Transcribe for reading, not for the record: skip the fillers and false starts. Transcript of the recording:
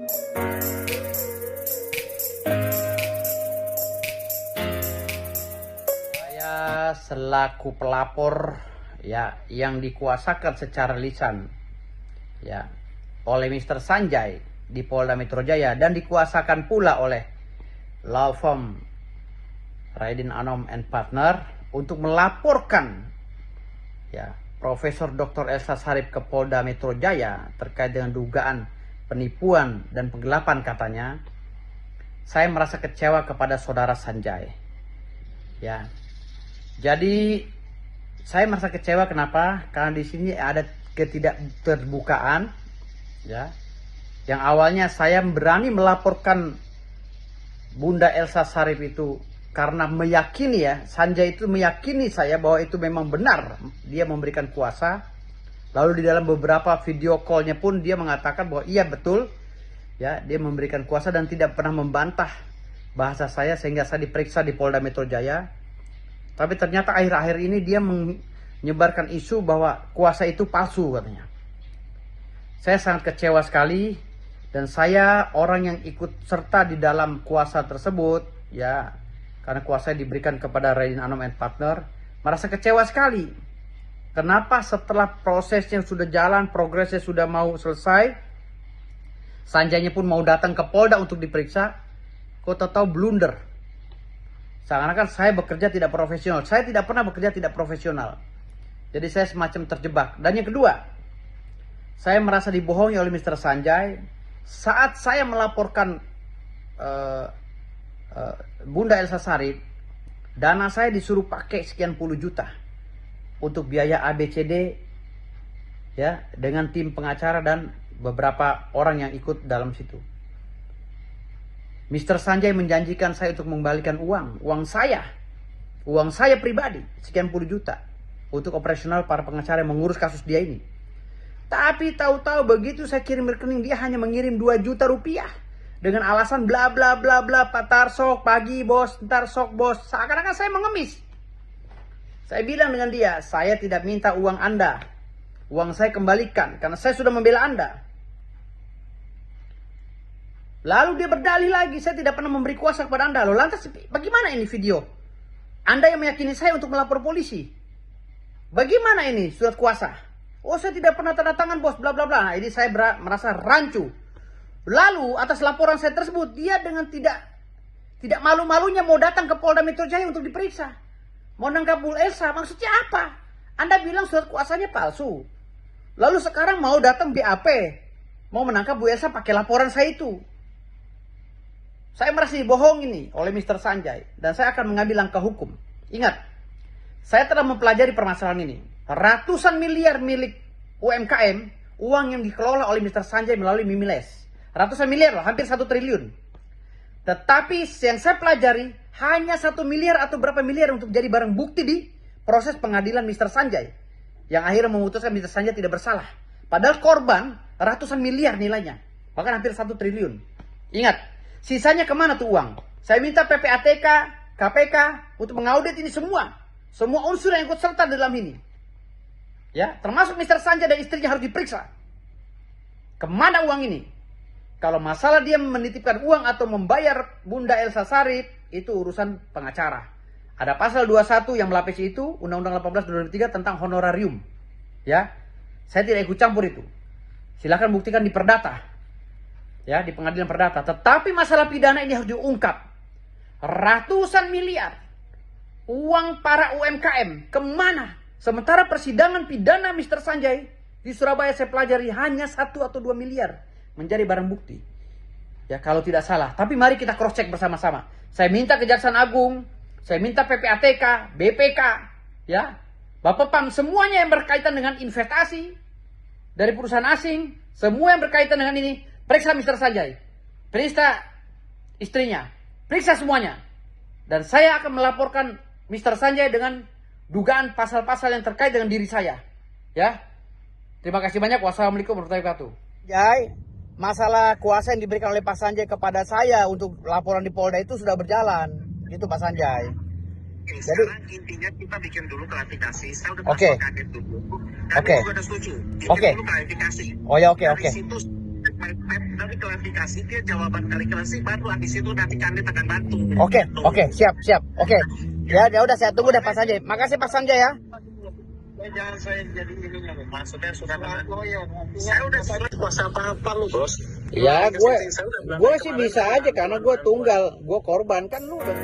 Saya selaku pelapor ya yang dikuasakan secara lisan ya oleh Mr. Sanjay di Polda Metro Jaya dan dikuasakan pula oleh law firm Raidin Anom and Partner untuk melaporkan ya Profesor Dr. Elsa Sharif ke Polda Metro Jaya terkait dengan dugaan penipuan dan penggelapan katanya. Saya merasa kecewa kepada saudara Sanjay ya. Jadi saya merasa kecewa kenapa? Karena di sini ada ketidakterbukaan ya. Yang awalnya saya berani melaporkan Bunda Elsa Sharif itu karena meyakini ya, Sanjay itu meyakini saya bahwa itu memang benar dia memberikan kuasa. Lalu di dalam beberapa video call-nya pun dia mengatakan bahwa iya betul ya, dia memberikan kuasa dan tidak pernah membantah bahasa saya sehingga saya diperiksa di Polda Metro Jaya. Tapi ternyata akhir-akhir ini dia menyebarkan isu bahwa kuasa itu palsu katanya. Saya sangat kecewa sekali dan saya orang yang ikut serta di dalam kuasa tersebut ya, karena kuasa diberikan kepada Raidin Anom and Partner, merasa kecewa sekali. Kenapa setelah prosesnya sudah jalan, progresnya sudah mau selesai, Sanjaynya pun mau datang ke Polda untuk diperiksa, kok tahu blunder. Seakan-akan saya bekerja tidak profesional. Saya tidak pernah bekerja tidak profesional. Jadi saya semacam terjebak. Dan yang kedua, saya merasa dibohongi oleh Mr. Sanjay. Saat saya melaporkan Bunda Elsa Sharif, dana saya disuruh pakai sekian puluh juta untuk biaya ABCD ya, dengan tim pengacara dan beberapa orang yang ikut dalam situ. Mr. Sanjay menjanjikan saya untuk mengembalikan uang saya pribadi sekian puluh juta untuk operasional para pengacara yang mengurus kasus dia ini. Tapi tahu-tahu begitu saya kirim rekening, dia hanya mengirim 2 juta rupiah dengan alasan bla bla bla bla, patar sok pagi bos, ntar sok bos. Seakan-akan saya mengemis. Saya bilang dengan dia, saya tidak minta uang Anda, uang saya kembalikan karena saya sudah membela Anda. Lalu dia berdalih lagi, saya tidak pernah memberi kuasa kepada Anda. Loh, lantas bagaimana ini video? Anda yang meyakini saya untuk melapor polisi. Bagaimana ini surat kuasa? Oh, saya tidak pernah tanda tangan bos, bla bla bla. Nah, ini saya merasa rancu. Lalu atas laporan saya tersebut, dia dengan tidak malu-malunya mau datang ke Polda Metro Jaya untuk diperiksa. Mau nangkap Bu Elsa, maksudnya apa? Anda bilang surat kuasanya palsu. Lalu sekarang mau datang BAP, mau menangkap Bu Elsa pakai laporan saya itu. Saya merasa dibohongi nih oleh Mr. Sanjay dan saya akan mengambil langkah hukum. Ingat, saya telah mempelajari permasalahan ini. Ratusan miliar milik UMKM, uang yang dikelola oleh Mr. Sanjay melalui Mimiles. Ratusan miliar loh, hampir 1 triliun. Tetapi yang saya pelajari hanya 1 miliar atau berapa miliar untuk jadi barang bukti di proses pengadilan Mr. Sanjay. Yang akhirnya memutuskan Mr. Sanjay tidak bersalah. Padahal korban ratusan miliar nilainya. Bahkan hampir 1 triliun. Ingat, sisanya kemana tuh uang? Saya minta PPATK, KPK untuk mengaudit ini semua. Semua unsur yang ikut serta dalam ini. Ya, termasuk Mr. Sanjay dan istrinya harus diperiksa. Kemana uang ini? Kalau masalah dia menitipkan uang atau membayar Bunda Elsa Sharif, itu urusan pengacara. Ada pasal 21 yang melapisi itu, Undang-Undang 18/2003 tentang honorarium. Ya, saya tidak ikut campur itu. Silakan buktikan di perdata. Ya, di pengadilan perdata. Tetapi masalah pidana ini harus diungkap. Ratusan miliar uang para UMKM kemana? Sementara persidangan pidana Mr. Sanjay di Surabaya saya pelajari hanya 1 atau 2 miliar menjadi barang bukti. Ya, kalau tidak salah. Tapi mari kita cross check bersama-sama. Saya minta Kejaksaan Agung, saya minta PPATK, BPK, ya, Bapepam, semuanya yang berkaitan dengan investasi dari perusahaan asing, semua yang berkaitan dengan ini, periksa Mr. Sanjay, periksa istrinya, periksa semuanya. Dan saya akan melaporkan Mr. Sanjay dengan dugaan pasal-pasal yang terkait dengan diri saya. Ya, terima kasih banyak. Wassalamualaikum warahmatullahi wabarakatuh. Jai, masalah kuasa yang diberikan oleh Pak Sanjay kepada saya untuk laporan di Polda itu sudah berjalan. Itu Pak Sanjay. Jadi sekarang intinya kita bikin dulu klarifikasi. Saya udah kaget dulu. Dan juga udah setuju. Bikin dulu klarifikasi. Oh ya, oke. Dari situ Tapi klarifikasi dia jawaban klarifikasi baru di situ nanti kami akan bantu. Oke, siap. Oke. Ya udah saya tunggu dah Pak Sanjay. Makasih Pak Sanjay ya. Jangan saya jadi ini maksudnya sudah saya udah surat kuasa apa lu bos? Ya gue sih bisa aja karena gue tunggal, gue korban kan lu udah.